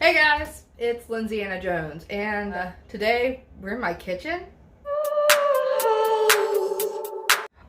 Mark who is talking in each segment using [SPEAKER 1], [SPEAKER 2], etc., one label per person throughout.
[SPEAKER 1] Hey guys, it's Lindsay Anna Jones, and today we're in my kitchen.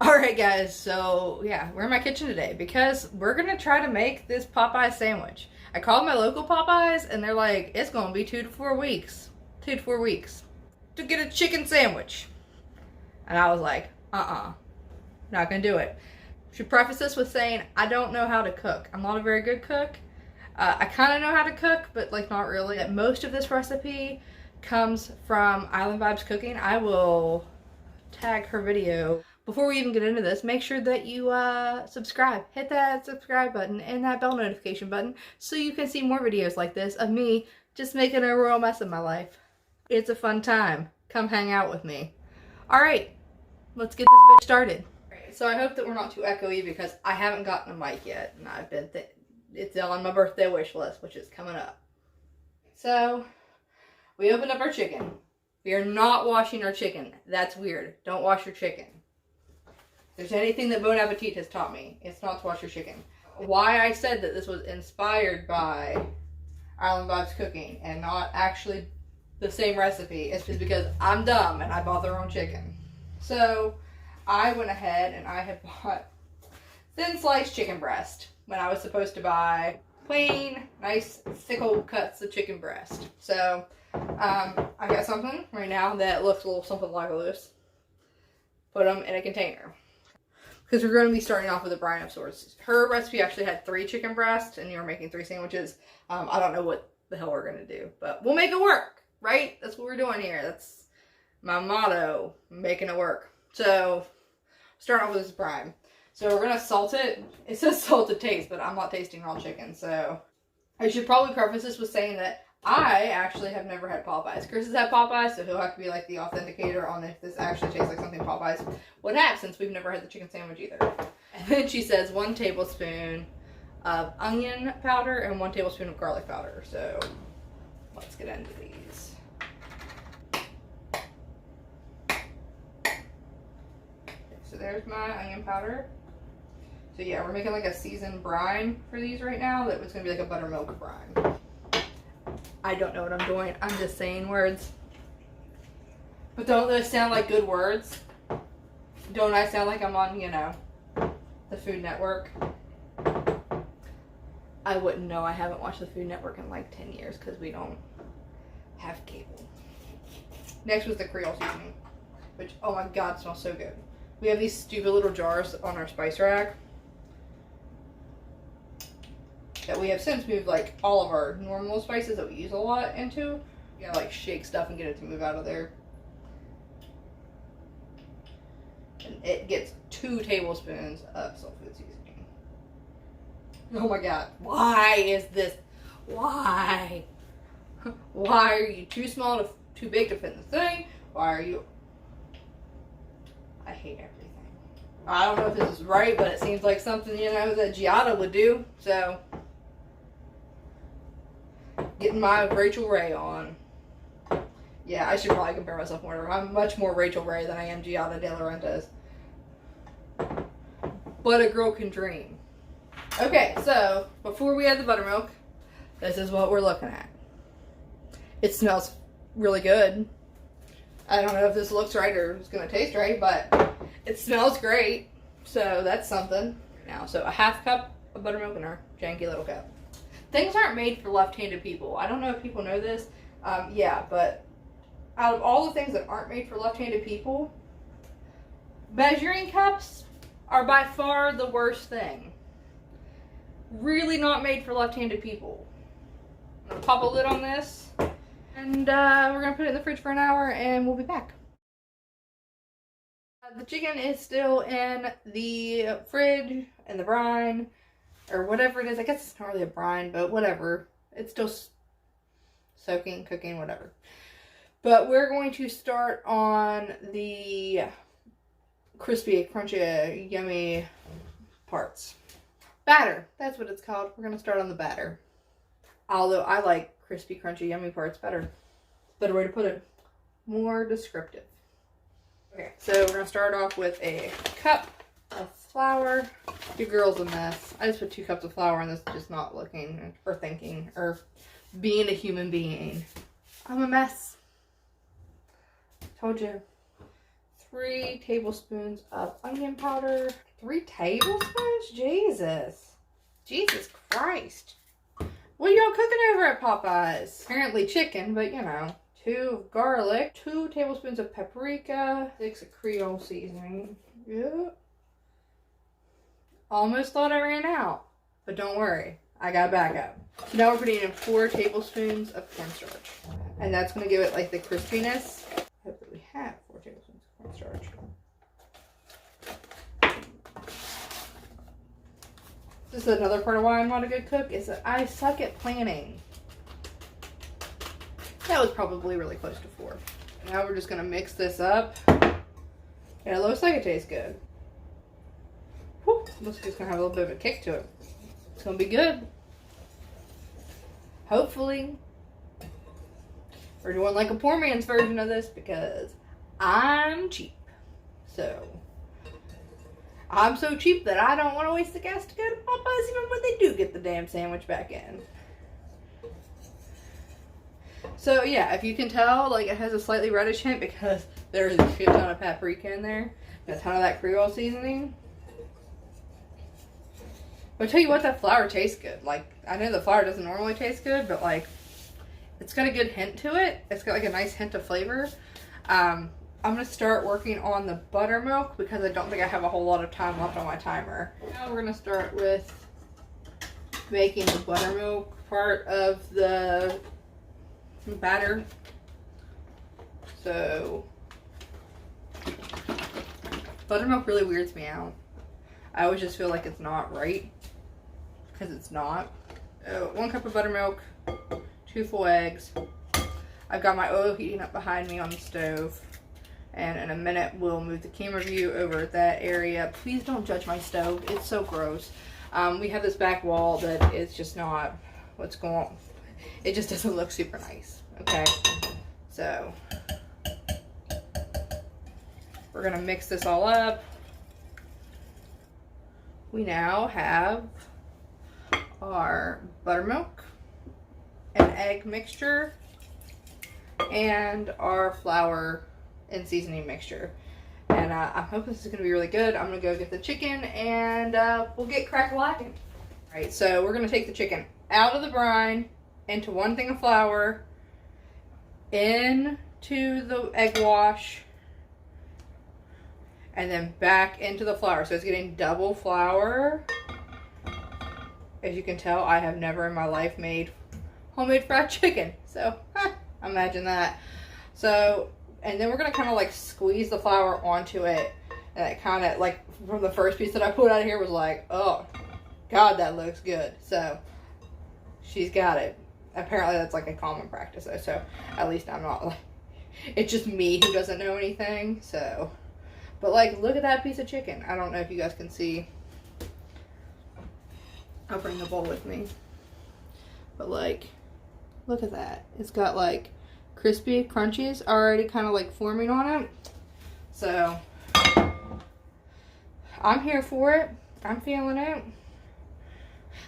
[SPEAKER 1] Alright guys, so yeah, we're in my kitchen today because we're gonna try to make this Popeye sandwich. I called my local Popeyes and they're like, it's gonna be 2 to 4 weeks. 2 to 4 weeks to get a chicken sandwich. And I was like, not gonna do it. Should preface this with saying I don't know how to cook. I'm not a very good cook. I kind of know how to cook, but like not really. Most of this recipe comes from Island Vibes Cooking. I will tag her video. Before we even get into this, make sure that you subscribe. Hit that subscribe button and that bell notification button so you can see more videos like this of me just making a royal mess of my life. It's a fun time. Come hang out with me. Alright, let's get this bitch started. So I hope that we're not too echoey because I haven't gotten a mic yet and I've been it's on my birthday wish list, which is coming up. So we opened up our chicken. We are not washing our chicken. That's weird. Don't wash your chicken. If there's anything that Bon Appetit has taught me, it's not to wash your chicken. Why I said that this was inspired by Island Vibes Cooking and not actually the same recipe is just because I'm dumb and I bought the wrong chicken. So I went ahead and I had bought thin sliced chicken breast when I was supposed to buy plain, nice, thick old cuts of chicken breast. So I got something right now that looks a little something like this. Put them in a container because we're going to be starting off with a brine of sorts. Her recipe actually had 3 chicken breasts and you were making 3 sandwiches. I don't know what the hell we're going to do, but we'll make it work, right? That's what we're doing here. That's my motto, making it work. So start off with this brine. So we're going to salt it. It says salt to taste, but I'm not tasting raw chicken. So I should probably preface this with saying that I actually have never had Popeyes. Chris has had Popeyes, so he'll have to be like the authenticator on if this actually tastes like something Popeyes would have, since we've never had the chicken sandwich either. And then she says 1 tablespoon of onion powder and 1 tablespoon of garlic powder. So let's get into these. So there's my onion powder. So yeah, we're making like a seasoned brine for these right now. That was going to be like a buttermilk brine. I don't know what I'm doing. I'm just saying words. But don't those sound like good words? Don't I sound like I'm on, you know, the Food Network? I wouldn't know. I haven't watched the Food Network in like 10 years because we don't have cable. Next was the Creole seasoning, which, oh my god, smells so good. We have these stupid little jars on our spice rack that we have since moved like all of our normal spices that we use a lot into. You gotta like shake stuff and get it to move out of there. And it gets 2 tablespoons of soul food seasoning. Oh my god. Why is this? Why? Why are you too small to too big to fit in the thing? Why are you? I hate everything. I don't know if this is right, but it seems like something, you know, that Giada would do. So getting my Rachel Ray on. Yeah, I should probably compare myself more to her. I'm much more Rachel Ray than I am Giada De Laurentiis. But a girl can dream. Okay, so before we add the buttermilk, this is what we're looking at. It smells really good. I don't know if this looks right or it's going to taste right, but it smells great. So that's something. Now, so a 1/2 cup of buttermilk in our janky little cup. Things aren't made for left-handed people. I don't know if people know this. Yeah, but out of all the things that aren't made for left-handed people, measuring cups are by far the worst thing. Really not made for left-handed people. I'm going to pop a lid on this, and we're going to put it in the fridge for an hour, and we'll be back. The chicken is still in the fridge, in the brine, or whatever it is. I guess it's not really a brine, but whatever. It's still soaking, cooking, whatever. But we're going to start on the crispy, crunchy, yummy parts. Batter. That's what it's called. We're going to start on the batter. Although I like crispy, crunchy, yummy parts better. Better way to put it. More descriptive. Okay, so we're going to start off with a cup of flour. Your girl's a mess. I just put 2 cups of flour and this is just not looking or thinking or being a human being. I'm a mess. Told you. 3 tablespoons of onion powder. 3 tablespoons? Jesus. Jesus Christ. What are y'all cooking over at Popeyes? Apparently chicken, but you know. 2 of garlic. 2 tablespoons of paprika. 6 of Creole seasoning. Yeah. Almost thought I ran out. But don't worry. I got backup. So now we're putting in 4 tablespoons of cornstarch. And that's going to give it like the crispiness. I hope that we have 4 tablespoons of cornstarch. This is another part of why I'm not a good cook, is that I suck at planning. That was probably really close to 4. Now we're just going to mix this up. And it looks like it tastes good. Whew, looks like it's going to have a little bit of a kick to it. It's going to be good. Hopefully. We're doing like a poor man's version of this because I'm cheap. So, I'm so cheap that I don't want to waste the gas to go to Popeyes even when they do get the damn sandwich back in. So yeah, if you can tell, like it has a slightly reddish hint because there's a shit ton of paprika in there. And a ton of that Creole seasoning. But I'll tell you what, that flour tastes good. Like, I know the flour doesn't normally taste good, but like, it's got a good hint to it. It's got like a nice hint of flavor. I'm going to start working on the buttermilk because I don't think I have a whole lot of time left on my timer. Now we're going to start with making the buttermilk part of the batter. So, buttermilk really weirds me out. I always just feel like it's not right. Because it's not. 1 cup of buttermilk, 2 full eggs. I've got my oil heating up behind me on the stove. And in a minute, we'll move the camera view over that area. Please don't judge my stove. It's so gross. We have this back wall that is just not what's going on. It just doesn't look super nice. Okay. So, we're going to mix this all up. We now have our buttermilk, an egg mixture, and our flour and seasoning mixture. And I'm hoping this is going to be really good. I'm going to go get the chicken and we'll get crack-a-lacking. Alright, so we're going to take the chicken out of the brine, into 1 thing of flour, into the egg wash, and then back into the flour. So it's getting double flour. As you can tell, I have never in my life made homemade fried chicken. So, imagine that. So, and then we're going to kind of like squeeze the flour onto it. And it kind of like, from the first piece that I pulled out of here was like, oh, God, that looks good. So, she's got it. Apparently that's like a common practice though. So, at least I'm not like, it's just me who doesn't know anything. So, but like, look at that piece of chicken. I don't know if you guys can see. I'll bring the bowl with me. But like, look at that. It's got like crispy crunchies already kind of like forming on it. So, I'm here for it. I'm feeling it.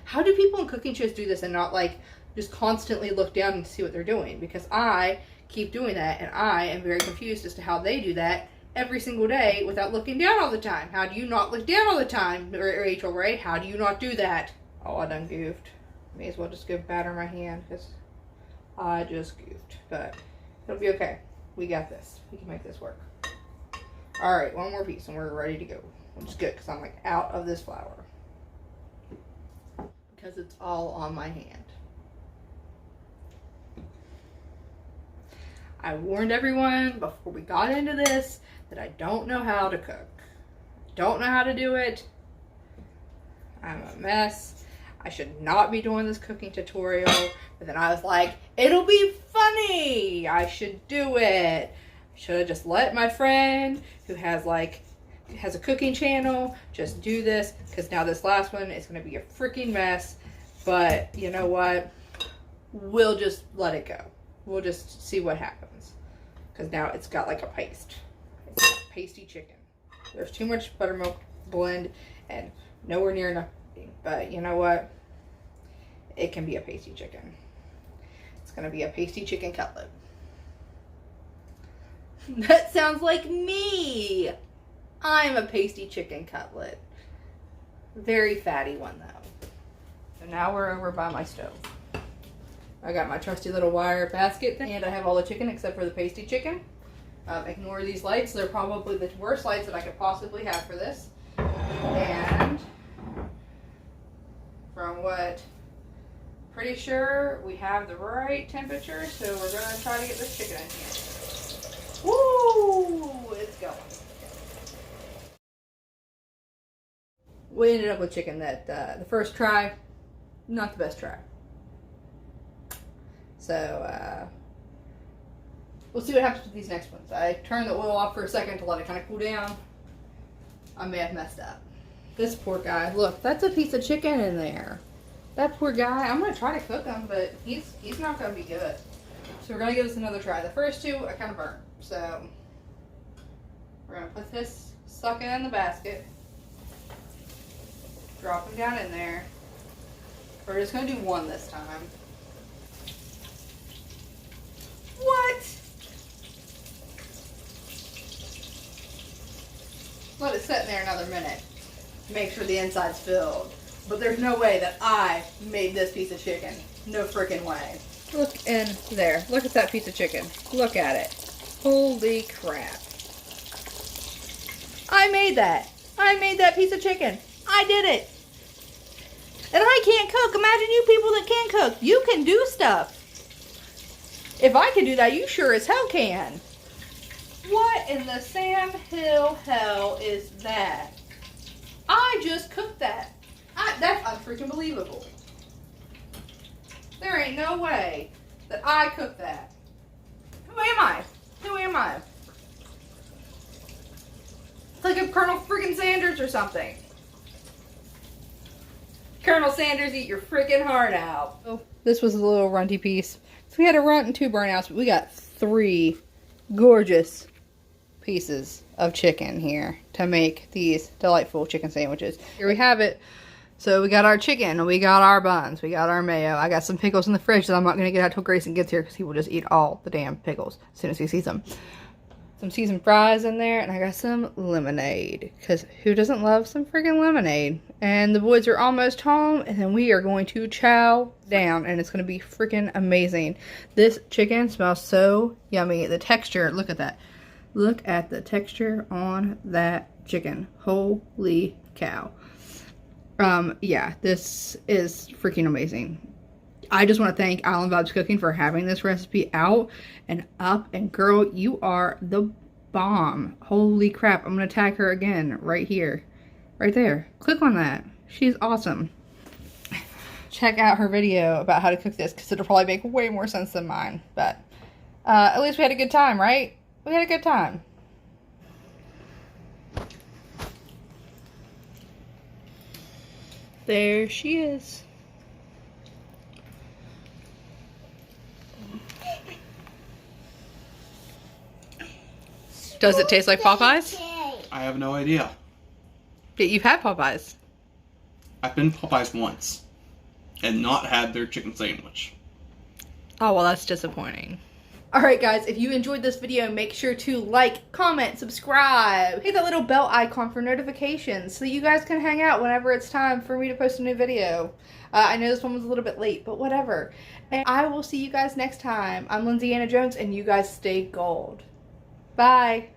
[SPEAKER 1] How do people in cooking shows do this and not like just constantly look down and see what they're doing? Because I keep doing that and I am very confused as to how they do that every single day without looking down all the time. How do you not look down all the time, Rachel, right? How do you not do that? Oh, I done goofed. May as well just go batter my hand because I just goofed. But it'll be okay. We got this. We can make this work. Alright, 1 more piece and we're ready to go. Which is good because I'm like out of this flour. Because it's all on my hand. I warned everyone before we got into this that I don't know how to cook. Don't know how to do it. I'm a mess. I should not be doing this cooking tutorial. But then I was like, it'll be funny. I should do it. I should have just let my friend who has a cooking channel just do this. Because now this last one is going to be a freaking mess. But you know what? We'll just let it go. We'll just see what happens. Because now it's got like a paste. It's a pasty chicken. There's too much buttermilk blend and nowhere near enough. But you know what? It can be a pasty chicken. It's gonna be a pasty chicken cutlet. That sounds like me. I'm a pasty chicken cutlet. Very fatty one though. So now we're over by my stove. I got my trusty little wire basket and I have all the chicken except for the pasty chicken. Ignore these lights. They're probably the worst lights that I could possibly have for this. And from what, pretty sure we have the right temperature, so we're gonna try to get this chicken in here. Woo! It's going. We ended up with chicken that the first try, not the best try. So we'll see what happens with these next ones. I turned the oil off for a second to let it kind of cool down. I may have messed up. This poor guy, look, that's a piece of chicken in there. That poor guy, I'm gonna try to cook him, but he's not gonna be good. So we're gonna give this another try. The first two I kind of burnt, so we're gonna put this sucker in the basket, drop him down in there. We're just gonna do one this time. What? Let it sit in there another minute. Make sure the inside's filled. But there's no way that I made this piece of chicken. No freaking way. Look in there. Look at that piece of chicken. Look at it. Holy crap. I made that. I made that piece of chicken. I did it. And I can't cook. Imagine you people that can cook. You can do stuff. If I can do that, you sure as hell can. What in the Sam Hill hell is that? I just cooked that. That's unfreaking believable. There ain't no way that I cooked that. Who am I? Who am I? It's like a Colonel freaking Sanders or something. Colonel Sanders, eat your freaking heart out. Oh, this was a little runty piece. So we had a runt and 2 burnouts, but we got 3 gorgeous pieces of chicken here to make these delightful chicken sandwiches. Here we have it. So we got our chicken, we got our buns, we got our mayo. I got some pickles in the fridge that I'm not going to get out till Grayson gets here because he will just eat all the damn pickles as soon as he sees them. Some seasoned fries in there, and I got some lemonade because who doesn't love some freaking lemonade? And the boys are almost home, and then we are going to chow down, and it's going to be freaking amazing. This chicken smells so yummy. The texture, look at that. Look at the texture on that chicken. Holy cow. Yeah, this is freaking amazing. I just want to thank Island Vibes Cooking for having this recipe out and up. And girl, you are the bomb. Holy crap. I'm going to tag her again right here. Right there. Click on that. She's awesome. Check out her video about how to cook this because it'll probably make way more sense than mine. But at least we had a good time, right? We had a good time. There she is. Does it taste like Popeyes?
[SPEAKER 2] I have no idea.
[SPEAKER 1] Yeah, you've had Popeyes.
[SPEAKER 2] I've been Popeyes once and not had their chicken sandwich.
[SPEAKER 1] Oh, well, that's disappointing. Alright guys, if you enjoyed this video, make sure to like, comment, subscribe. Hit that little bell icon for notifications so you guys can hang out whenever it's time for me to post a new video. I know this one was a little bit late, but whatever. And I will see you guys next time. I'm Lindsay Anna Jones, and you guys stay gold. Bye.